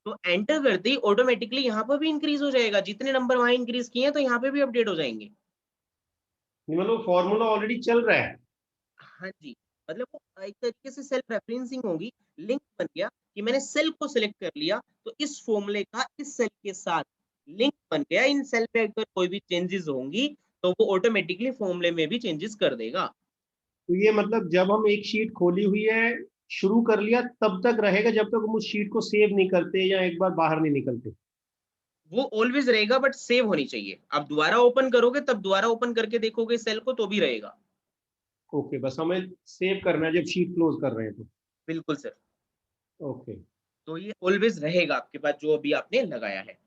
तो एंटर करते ही ऑटोमेटिकली यहाँ पर भी इंक्रीज हो जाएगा, जितने नंबर वहां इंक्रीज किए हैं तो यहाँ पे भी अपडेट हो जाएंगे। मतलब फॉर्मूला ऑलरेडी चल रहा है। हाँ जी, मतलब वो एक तरीके से सेल्फ रेफरेंसिंग होगी, लिंक बन गया कि मैंने सेल को सिलेक्ट कर लिया, तो इस फॉर्मूले का इस सेल के साथ लिंक बन गया। इन सेल पे अगर कोई भी चेंजेस होंगी तो वो ऑटोमेटिकली फॉर्मूले में भी चेंजेस कर देगा। तो ये मतलब जब हम एक शीट खोली हुई है, शुरू कर लिया, तब तक रहेगा जब तक हम उस शीट को सेव नहीं करते या एक बार बाहर नहीं निकलते। वो ऑलवेज रहेगा बट सेव होनी चाहिए। आप दोबारा ओपन करोगे तब दोबारा ओपन करके देखोगे सेल को तो भी रहेगा। ओके, बस हमें सेव करना है जब शीट क्लोज कर रहे हैं तो। बिल्कुल सर। ओके। तो ये ऑलवेज रहेगा आपके पास जो अभी आपने लगाया है।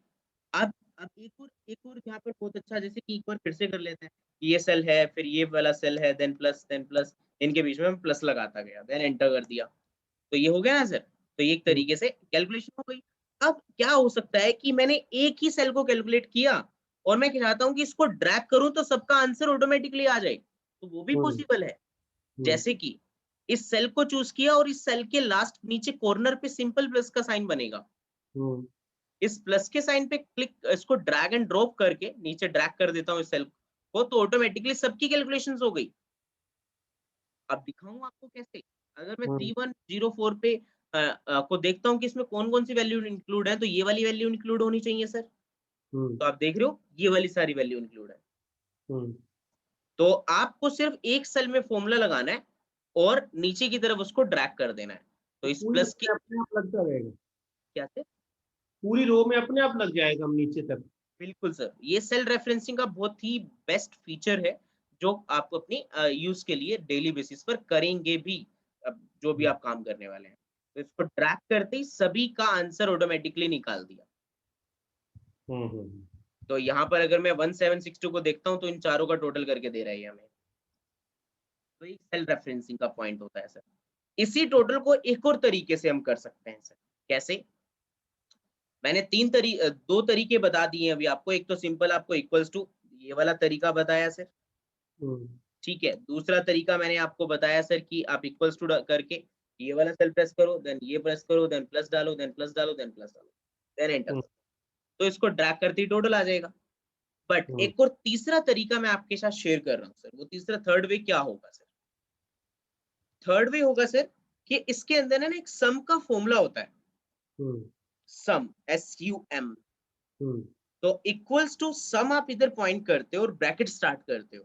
अब एक और यहाँ पर बहुत अच्छा, जैसे कि एक बार फिर से कर लेते हैं। ये सेल है, फिर ये वाला सेल है, देन प्लस, इनके बीच में प्लस लगाता गया, देन एंटर कर दिया, तो ये हो गया ना सर। तो ये एक तरीके से कैलकुलेशन हो गई। अब क्या हो सकता है कि मैंने एक ही सेल को कैलकुलेट किया और मैं चाहता हूं कि इसको ड्रैग करूं तो सबका आंसर ऑटोमेटिकली आ जाए, तो वो भी पॉसिबल है। जैसे कि इस सेल को चूज किया और इस सेल के लास्ट नीचे कॉर्नर पे सिंपल प्लस का साइन बनेगा। इस प्लस के साइन पे क्लिक, इसको ड्रैग एंड ड्रॉप करके नीचे ड्रैग कर देता हूँ इस सेल को, तो ऑटोमेटिकली सबकी कैलकुलेशंस हो गई। अब दिखाऊं आपको कैसे। अगर मैं 3104 पे को देखता हूँ कि इसमें कौन कौन सी वैल्यू इंक्लूड है, तो ये वाली वैल्यू इंक्लूड होनी चाहिए सर। तो आप देख रहे हो ये वाली सारी वैल्यू इंक्लूड है। तो आपको सिर्फ एक सेल में फॉर्मूला लगाना है और नीचे की तरफ उसको ड्रैग कर देना है। तो इस पूरी प्लस रो की में अपने आप लगता रहेगा। क्या से, पूरी रो में अपने आप लग जाएगा हम नीचे तक। बिल्कुल सर, ये सेल रेफरेंसिंग का बहुत ही बेस्ट फीचर है जो आप अपनी यूज के लिए डेली बेसिस पर करेंगे भी, अब जो भी आप काम करने वाले हैं। तो इसको ड्रैग करते ही सभी का आंसर ऑटोमेटिकली निकाल दिया। तो यहाँ पर अगर मैं 1762 को देखता हूँ तो इन चारों का टोटल करके दे रहा है हमें। तो एक सेल रेफरेंसिंग का पॉइंट होता है सर। इसी टोटल को एक और तरीके से हम कर सकते हैं सर। कैसे, मैंने दो तरीके बता दिए अभी आपको। एक तो सिंपल आपको इक्वल्स टू ये वाला तरीका बताया सर, ठीक है। दूसरा तरीका मैंने आपको बताया सर कि आप इक्वल्स टू करके ये वाला सेल प्रेस करो, देन ये प्रेस करो, देन प्लस डालो, देन प्लस डालो, देन प्लस डालो, देन एंटर, तो इसको ड्रैग करते ही टोटल आ जाएगा। बट एक और तीसरा तरीका मैं आपके साथ शेयर कर रहा हूँ सर। वो तीसरा थर्ड वे क्या होगा सर? थर्ड वे होगा सर कि इसके अंदर ना एक सम का फॉर्मूला होता है, सम, SUM। तो इक्वल्स टू सम आप इधर पॉइंट करते हो और ब्रैकेट स्टार्ट करते हो।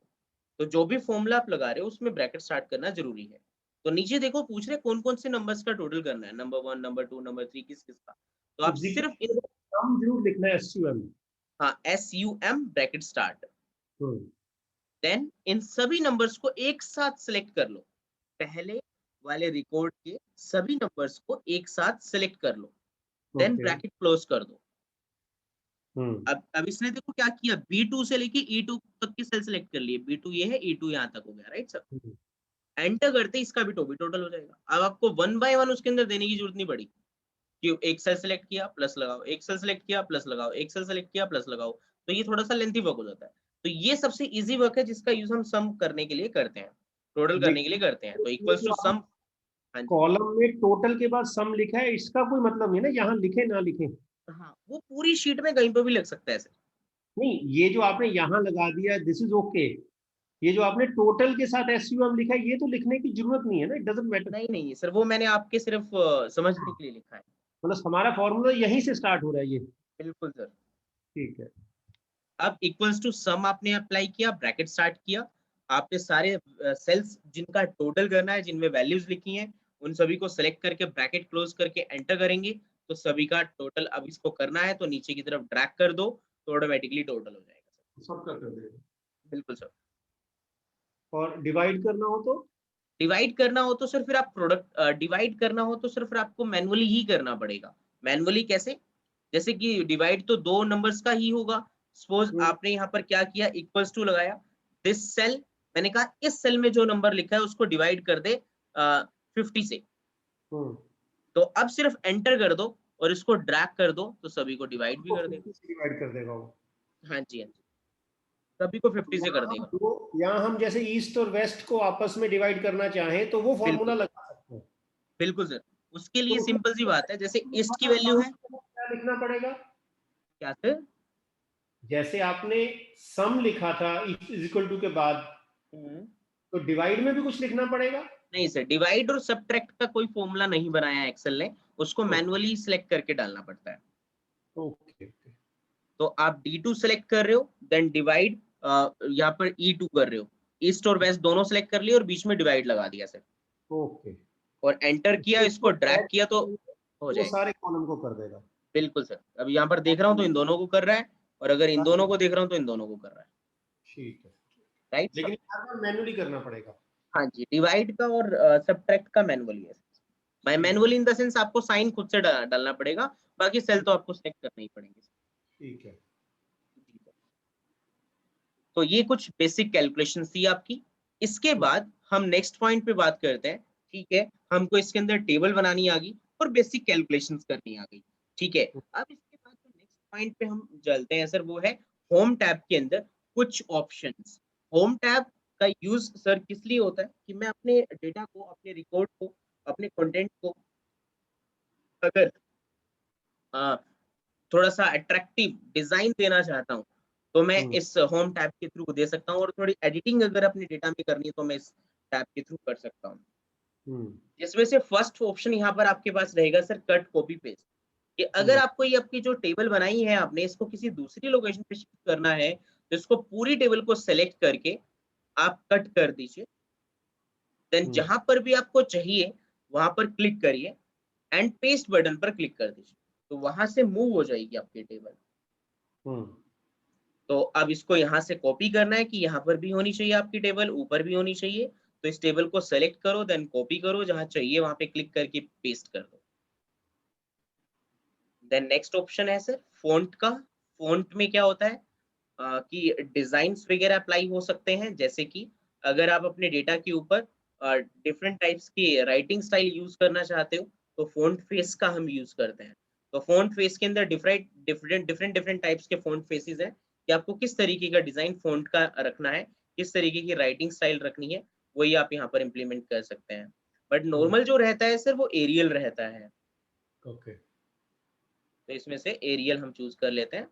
तो जो भी फॉर्मूला आप लगा रहे हो उसमें ब्रैकेट स्टार्ट करना जरूरी है। तो नीचे देखो पूछ रहे कौन कौन से नंबर्स का टोटल करना है, नंबर 1, नंबर 2, नंबर 3, किस किस का। तो आप सिर्फ इन, हम जरूर लिखना है SUM। हाँ, SUM bracket start, then in सभी नंबर्स को एक साथ सिलेक्ट कर लो। पहले वाले रिकॉर्ड के सभी नंबर्स को एक साथ सिलेक्ट कर लो। Then okay. ब्रैकेट क्लोज कर दो। हम्म। अब इसने देखो क्या किया, B2 से लेके E2 तक की सेल सेलेक्ट कर लिए, B2 ये है, E2 यहाँ तक हो गया, राइट सर। हम्म। एंटर करते ही इसका भी टोटल हो जाएगा। अब आपको वन बाय वन उसके अंदर देने की जरूरत नहीं पड़ी कि एक सेल सेलेक्ट किया प्लस लगाओ, एक सेल सेलेक्ट किया प्लस लगाओ, एक सेल सेलेक्ट किया प्लस लगाओ, तो ये थोड़ा सा लेंथी वर्क हो जाता है। तो ये सबसे इजी वर्क है जिसका यूज हम सम करने के लिए करते हैं, टोटल करने के लिए लेकिन करते हैं। तो ये इक्वल्स जो टू आप सम। हाँ जी। कॉलम में टोटल के बाद सम लिखा है, इसका कोई मतलब नहीं ना, यहाँ लिखे ना लिखे। हाँ, वो पूरी शीट में कहीं पर भी लग सकता है सर। नहीं, ये जो आपने यहाँ लगा दिया, दिस इज ओके। ये जो आपने टोटल के साथ एसयूएम लिखा है, ये तो लिखने की जरूरत नहीं है ना, इट डजंट मैटर। नहीं नहीं सर, वो मैंने आपके सिर्फ समझने के लिए लिखा है। मतलब हमारा फॉर्मूला यहीं से स्टार्ट हो रहा है ये। बिल्कुल सर। ठीक है। अब इक्वल्स टू सम आपने अप्लाई किया, ब्रैकेट स्टार्ट किया, आपने सारे सेल्स जिनका टोटल करना है, जिनमें वैल्यूज लिखी हैं, उन सभी को सिलेक्ट करके ब्रैकेट क्लोज करके एंटर करेंगे, तो सभी का टोटल अब इसको करना है तो नीचे की तरफ ड्रैग कर दो, तो ऑटोमेटिकली टोटल हो जाएगा सर। सबका कर देगा। बिल्कुल सर। और डिवाइड करना हो तो? डिवाइड करना हो तो सर फिर आप प्रोडक्ट डिवाइड करना हो तो सर फिर आपको मैनुअली ही करना पड़ेगा। मैनुअली कैसे? जैसे कि डिवाइड तो दो नंबर्स का ही होगा। सपोज हम्म। आपने यहाँ पर क्या किया, इक्वल्स टू लगाया, दिस सेल, मैंने कहा इस सेल में जो नंबर लिखा है उसको डिवाइड कर दे 50 से। हम्म। तो अब सिर्फ एंटर कर दो और इसको ड्रैग कर दो तो सभी को डिवाइड भी सबको कर देगा। 50 से डिवाइड कर देगा वो। हाँ जी, हाँ जी, सभी को तो 50 से कर देगा। यहाँ हम जैसे ईस्ट और वेस्ट को आपस में डिवाइड करना चाहें तो वो फॉर्मूला बिल्कुल सर, लगा सकते हैं। बिल्कुल सर। उसके तो लिए उसमें सिंपल सी बात है, जैसे ईस्ट की वैल्यू सम है क्या लिखना पड़ेगा? क्या सर? जैसे आपने सम लिखा था इज इक्वल टू के बाद, हम्म। तो डिवाइड में भी कुछ लिखना पड़ेगा? नहीं सर, डिवाइड और सबट्रैक्ट का कोई फॉर्मूला नहीं बनाया है एक्सेल ने, उसको मैनुअली सिलेक्ट करके डालना पड़ता है। ओके। ओके। तो आप D2 सेलेक्ट कर रहे हो, देन डिवाइड, यहाँ पर E2 कर रहे हो, ईस्ट और वेस्ट दोनों सेलेक्ट कर लिए और बीच में डिवाइड लगा दिया सर, ओके। और एंटर किया, इसको ड्रैग किया तो हो वो जाएगा। सारे कॉलम को कर देगा। बिल्कुल सर। अब यहाँ पर देख रहा हूँ तो इन दोनों को कर रहा है, और अगर इन दोनों को देख रहा हूँ तो इन दोनों को कर रहा है, ठीक है। Right sir. लेकिन हर बार मैनुअली करना पड़ेगा। हाँ जी, डिवाइड का और सबट्रैक्ट का मैनुअली है। मैं ठीक है। मैनुअली इन द सेंस आपको साइन खुद से डालना पड़ेगा, बाकी सेल तो आपको सेलेक्ट करने ही पड़ेंगे। ठीक है। जी सर। तो ये कुछ बेसिक कैलकुलेशन थी आपकी। इसके बाद हम नेक्स्ट पॉइंट पे बात करते हैं। ठीक है, हमको इसके अंदर टेबल बनानी आ गई और बेसिक कैलकुलेशंस करनी आ गई। ठीक है, अब इसके बाद जो नेक्स्ट पॉइंट पे हम चलते हैं सर, वो है होम टैब के अंदर कुछ ऑप्शंस। होम टैब का यूज सर किस लिए होता है कि मैं अपने डेटा को, अपने रिकॉर्ड को, अपने कंटेंट को अगर अ, थोड़ा सा अट्रैक्टिव डिजाइन देना चाहता हूँ तो मैं हम्म। इस होम टैब के थ्रू दे सकता हूँ, और थोड़ी एडिटिंग अगर अपने डेटा में करनी है तो मैं इस टैब के थ्रू कर सकता हूँ। हम्म। जिसमें से फर्स्ट ऑप्शन यहाँ पर आपके पास रहेगा सर, कट कॉपी पेस्ट। कि अगर हम्म। आपको ये आपकी जो टेबल बनाई है आपने, इसको किसी दूसरी लोकेशन पे शिफ्ट करना है तो इसको पूरी टेबल को सेलेक्ट करके आप कट कर दीजिए, देन हम्म। जहां पर भी आपको चाहिए वहां पर क्लिक करिए एंड पेस्ट बटन पर क्लिक कर दीजिए, तो वहां से मूव हो जाएगी आपकी टेबल। हम्म। तो अब इसको यहाँ से कॉपी करना है कि यहाँ पर भी होनी चाहिए आपकी टेबल, ऊपर भी होनी चाहिए, तो इस टेबल को सेलेक्ट करो, देन कॉपी करो, जहाँ चाहिए वहां पे क्लिक करके पेस्ट कर दो। देन नेक्स्ट ऑप्शन है सर फॉन्ट का। फॉन्ट में क्या होता है कि डिजाइन्स वगैरह अप्लाई हो सकते हैं, जैसे कि अगर आप अपने डेटा के ऊपर डिफरेंट टाइप्स की राइटिंग स्टाइल यूज करना चाहते हो तो फॉन्ट फेस का हम यूज करते हैं। तो फॉन्ट फेस के अंदर different different different different types के फॉन्ट फेसेस हैं कि आपको किस तरीके का डिजाइन फॉन्ट का रखना है, किस तरीके की राइटिंग स्टाइल रखनी है, वही आप यहाँ पर इम्प्लीमेंट कर सकते हैं। But hmm. नॉर्मल जो रहता है सर वो एरियल रहता है, ओके। तो इसमें से एरियल हम चूज कर लेते हैं।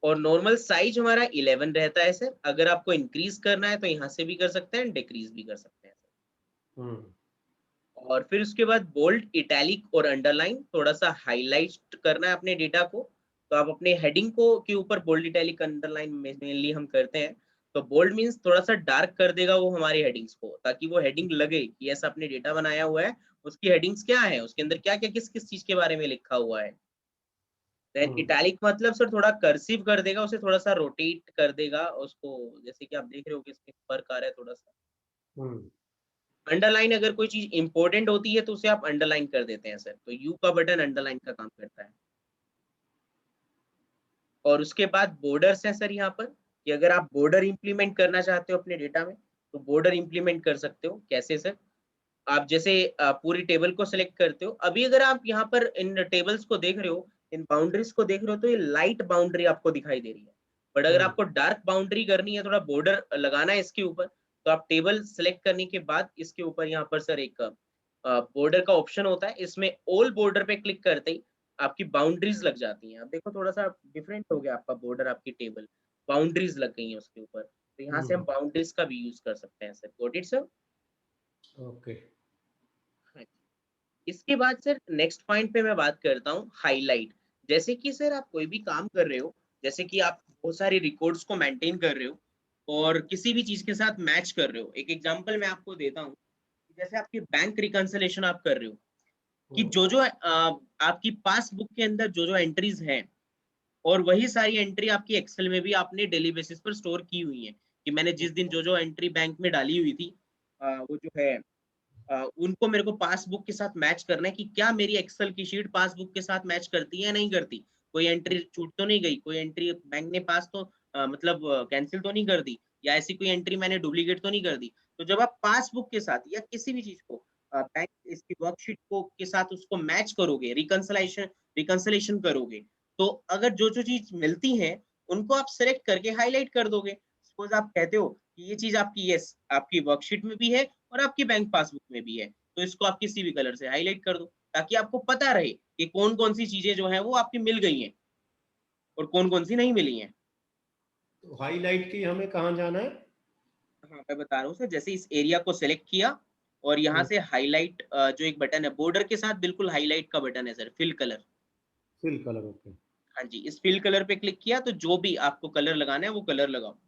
और नॉर्मल साइज हमारा 11 रहता है सर, अगर आपको इंक्रीज करना है तो यहाँ से भी कर सकते हैं, डिक्रीज भी कर सकते हैं सर। हम्म। और फिर उसके बाद बोल्ड, इटैलिक और अंडरलाइन, थोड़ा सा हाईलाइट करना है अपने डेटा को, तो आप अपने हेडिंग को के ऊपर बोल्ड, इटैलिक, अंडरलाइन मेनली हम करते हैं। तो बोल्ड मींस थोड़ा सा डार्क कर देगा वो हमारी हेडिंग्स को, ताकि वो हेडिंग लगे कि ऐसा अपने डेटा बनाया हुआ है, उसकी हेडिंग्स क्या है, उसके अंदर क्या क्या किस किस चीज के बारे में लिखा हुआ है। देन हम्म। इटैलिक मतलब सर थोड़ा कर्सिव कर देगा, उसे थोड़ा सा रोटेट कर देगा उसको, जैसे कि आप देख रहे हो कि इसमें फर्क आ रहा है थोड़ा सा। हम्म। अंडरलाइन अगर कोई चीज इंपॉर्टेंट होती है तो उसे आप अंडरलाइन कर देते हैं सर, तो यू का बटन अंडरलाइन का काम करता है। और उसके बाद बॉर्डर्स है सर यहाँ पर, कि अगर आप बॉर्डर इंप्लीमेंट करना चाहते हो अपने डेटा में तो बॉर्डर इंप्लीमेंट कर सकते हो। कैसे सर? आप जैसे पूरी टेबल को सिलेक्ट करते हो, अभी अगर आप यहाँ पर इन टेबल्स को देख रहे हो, इन बाउंड्रीज को देख रहे हो, तो ये लाइट बाउंड्री आपको दिखाई दे रही है। बट अगर आपको डार्क बाउंड्री करनी है, थोड़ा बॉर्डर लगाना है इसके ऊपर, तो आप टेबल सेलेक्ट करने के बाद इसके ऊपर यहाँ पर सर एक बॉर्डर का ऑप्शन होता है, इसमें ऑल बॉर्डर पे क्लिक करते ही आपकी बाउंड्रीज लग जाती हैं। अब देखो थोड़ा सा डिफरेंट हो गया आपका बॉर्डर, आपकी टेबल बाउंड्रीज लग गई है उसके ऊपर, तो यहाँ से हम बाउंड्रीज का भी यूज कर सकते हैं sir. Got it sir? Okay. हाँ। इसके बाद सर नेक्स्ट पॉइंट पे मैं बात करता हूँ हाईलाइट। जैसे कि सर आप कोई भी काम कर रहे हो, जैसे कि आप बहुत सारे रिकॉर्ड्स को मेंटेन कर रहे हो और किसी भी चीज के साथ मैच कर रहे हो। एक एग्जांपल मैं आपको देता हूँ, जैसे आपकी बैंक रिकंसलेशन आप कर रहे हो, कि जो जो आपकी पासबुक के अंदर जो जो एंट्रीज हैं, और वही सारी एंट्री आपकी एक्सेल में भी आपने डेली बेसिस पर स्टोर की हुई है, कि मैंने जिस दिन जो जो एंट्री बैंक में डाली हुई थी, वो जो है उनको मेरे को पासबुक के साथ मैच करना है, कि क्या मेरी एक्सेल की शीट पासबुक के साथ मैच करती है या नहीं करती, कोई एंट्री छूट तो नहीं गई, कोई एंट्री बैंक ने पास तो मतलब कैंसिल तो नहीं कर दी, या ऐसी कोई एंट्री मैंने डुप्लीकेट तो नहीं कर दी। तो जब आप पासबुक के साथ या किसी भी चीज को बैंक इसकी वर्कशीट को के साथ उसको मैच करोगे, रिकंसलेशन करोगे, तो अगर जो जो चीज मिलती है उनको आप सेलेक्ट करके हाईलाइट कर दोगे। सपोज आप कहते हो कि ये चीज आपकी, यस आपकी वर्कशीट में भी है और आपकी बैंक पासबुक में भी है, तो इसको आप किसी भी कलर से हाईलाइट कर दो, ताकि आपको पता रहे कि कौन कौन सी चीजें जो है वो आपकी मिल गई हैं और कौन कौन सी नहीं मिली हैं। तो हाईलाइट की हमें कहाँ जाना है? हाँ मैं बता रहा हूँ सर, जैसे इस एरिया को सिलेक्ट किया और यहाँ से हाईलाइट जो एक बटन है बॉर्डर के साथ बिल्कुल हाईलाइट का बटन है sir, fill colour. Fill colour. Okay. हाँ जी, इस फिल कलर पे क्लिक किया तो जो भी आपको कलर लगाना है वो कलर लगाओ।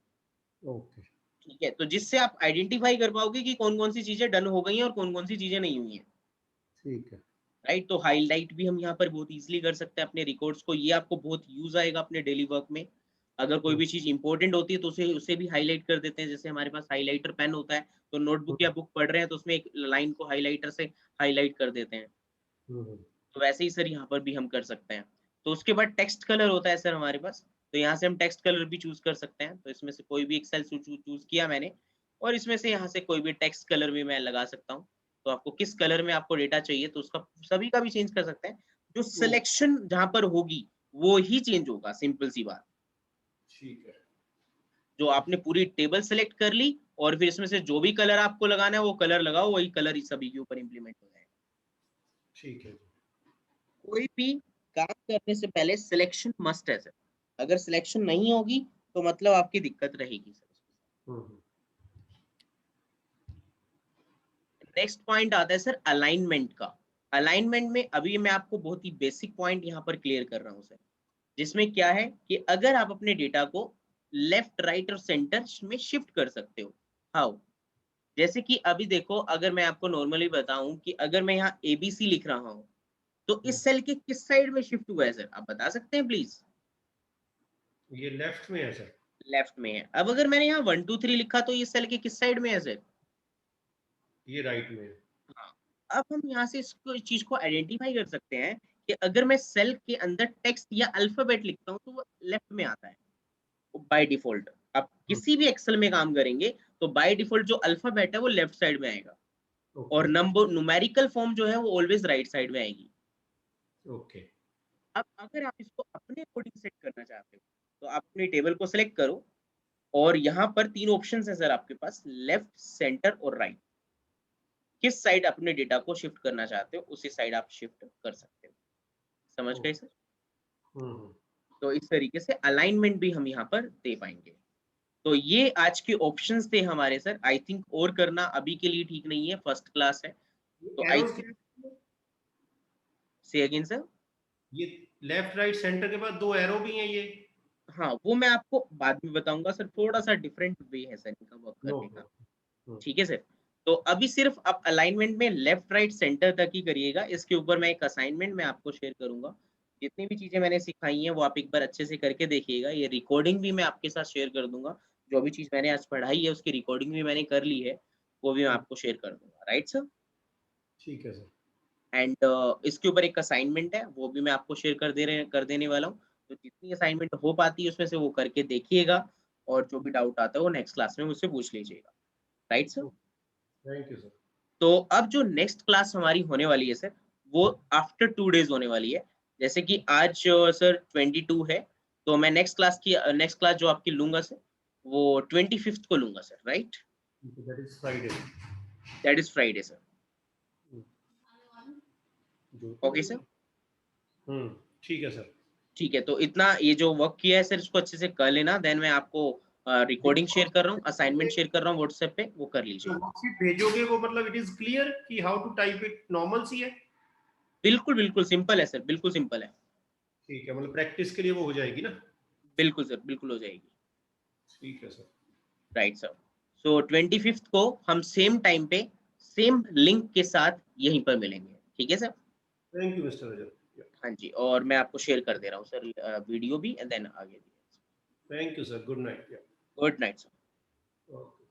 ओके। ठीक है, तो जिससे आप आइडेंटिफाई कर पाओगे कि कौन कौन सी चीजें डन हो गई हैं और कौन कौन सी चीजें नहीं हुई हैं। ठीक है। राइट, तो हाईलाइट भी हम यहाँ पर बहुत इजीली कर सकते हैं अपने रिकॉर्ड्स को, ये आपको बहुत यूज आएगा अपने डेली वर्क में। अगर कोई भी चीज इंपॉर्टेंट होती है तो उसे उसे भी हाईलाइट कर देते हैं, जैसे हमारे पास हाईलाइटर पेन होता है, तो नोटबुक या बुक पढ़ रहे हैं तो उसमें एक लाइन को हाईलाइटर से हाईलाइट कर देते हैं। तो वैसे ही सर यहाँ पर भी हम कर सकते हैं। तो उसके बाद टेक्स्ट कलर होता है सर हमारे पास, तो यहाँ से हम टेक्स्ट कलर भी चूज कर सकते हैं। तो इसमें से कोई भी एक सेल चूज किया मैंने, और इसमें से यहाँ से कोई भी टेक्स्ट कलर भी मैं लगा सकता हूँ। तो आपको किस कलर में आपको डेटा चाहिए तो उसका सभी का भी चेंज कर सकते हैं। जो सिलेक्शन जहाँ पर होगी वो ही चेंज होगा, सिंपल सी बात। ठीक है। जो आपने पूरी टेबल सेलेक्ट कर ली और फिर इसमें से जो भी कलर आपको लगाना है वो कलर लगाओ, वही कलर सभी के ऊपर इम्प्लीमेंट हो जाएगा। ठीक है। कोई भी काम करने से पहले सिलेक्शन मस्ट है सर, अगर सिलेक्शन नहीं होगी तो मतलब आपकी दिक्कत रहेगी सर। नेक्स्ट पॉइंट आता है सर अलाइनमेंट का। अलाइनमेंट में अभी मैं आपको बहुत ही बेसिक पॉइंट यहाँ पर क्लियर कर रहा हूँ सर, जिसमें क्या है कि अगर आप अपने डेटा को लेफ्ट राइट और सेंटर में शिफ्ट कर सकते हो। हाउ? जैसे कि अभी देखो, अगर मैं आपको नॉर्मली बताऊं कि अगर मैं यहाँ एबीसी लिख रहा हूँ तो इस सेल के किस साइड में शिफ्ट हुआ है सर, आप बता सकते हैं प्लीज? ये लेफ्ट में है सर। लेफ्ट में है। अब अगर मैंने यहाँ 1 2 3 लिखा तो ये सेल के किस साइड में है सर? ये राइट में है। हाँ। अब हम यहाँ से इसको, इस चीज को आइडेंटिफाई कर सकते हैं कि अगर मैं सेल के अंदर टेक्स्ट या अल्फाबेट लिखता हूँ तो वो लेफ्ट में आता है बाय डिफॉल्ट। आप किसी भी एक्सेल में काम करेंगे तो बाय डिफॉल्ट जो अल्फाबेट है वो लेफ्ट साइड में आएगा, और ओके। नंबर न्यूमेरिकल फॉर्म जो है वो ऑलवेज राइट साइड में आएगी। ओके। अब अगर आप इसको अपने अकॉर्डिंग सेट करना चाहते हो तो आप अपनी टेबल को सिलेक्ट करो, और यहाँ पर 3 ऑप्शन है सर आपके पास, लेफ्ट सेंटर और राइट। किस साइड अपने डेटा को शिफ्ट करना चाहते हो उसी साइड आप शिफ्ट कर सकते हो। समझ गए सर? तो इस तरीके से अलाइनमेंट भी हम यहाँ पर दे पाएंगे। तो ये आज के ऑप्शंस थे हमारे सर। आई थिंक और करना अभी के लिए ठीक नहीं है, फर्स्ट क्लास है। तो आई एरोस थिंक, क्या? से अगेन सर। ये लेफ्ट राइट सेंटर के बाद दो एरो भी हैं ये? हाँ वो मैं आपको बाद में बताऊंगा सर, थोड़ा सा डिफरेंट वे है सर इनका वर्क नो करने का। प्रॉब्लम। ठीक है सर। तो अभी सिर्फ आप अलाइनमेंट में लेफ्ट राइट सेंटर तक ही करिएगा। इसके ऊपर मैं एक असाइनमेंट में आपको शेयर करूंगा। जितनी भी चीजें मैंने सिखाई हैं वो आप एक बार अच्छे से करके देखिएगा। ये रिकॉर्डिंग भी मैं आपके साथ शेयर कर दूंगा, जो भी चीज मैंने आज पढ़ाई है उसकी रिकॉर्डिंग भी मैंने कर ली है, वो भी मैं आपको शेयर कर दूंगा। Right sir. ठीक है सर। एंड इसके ऊपर एक असाइनमेंट है, वो भी मैं आपको शेयर कर देने वाला हूँ। तो जितनी असाइनमेंट हो पाती है उसमें से वो करके देखिएगा, और जो भी डाउट आता है वो नेक्स्ट क्लास में मुझसे पूछ लीजिएगा। Right sir. Thank you sir. तो अब जो नेक्स्ट क्लास हमारी होने वाली है सर, वो आफ्टर 2 डेज होने वाली है। जैसे कि आज सर 22 है, तो मैं नेक्स्ट क्लास जो आपकी लूँगा सर, वो 25th को लूँगा sir, right? That is Friday. That is Friday sir. Okay sir? ठीक है सर। ठीक है, तो इतना ये जो वर्क किया है सर, इसको अच्छे से कर लेना, देन मैं आपको रिकॉर्डिंग शेयर कर रहा हूँ, असाइनमेंट शेयर कर रहा हूँ व्हाट्सएप पे, वो कर लीजिएगा। वर्कशीट भेजोगे वो मतलब इट इज क्लियर कि how to type it, normal सी है? बिल्कुल, बिल्कुल सिंपल है सर, बिल्कुल सिंपल है। ठीक है, मतलब प्रैक्टिस के लिए वो हो जाएगी ना? बिल्कुल सर, बिल्कुल हो जाएगी। ठीक है सर। Right sir. सो 25th को हम सेम टाइम पे, सेम लिंक के साथ यहीं पर मिलेंगे। ठीक है सर? थैंक यू मिस्टर रजत। हाँ जी, और मैं आपको शेयर कर दे रहा हूँ सर वीडियो भी, एंड देन आगे भी। Thank you sir, good night. Good night sir. Okay.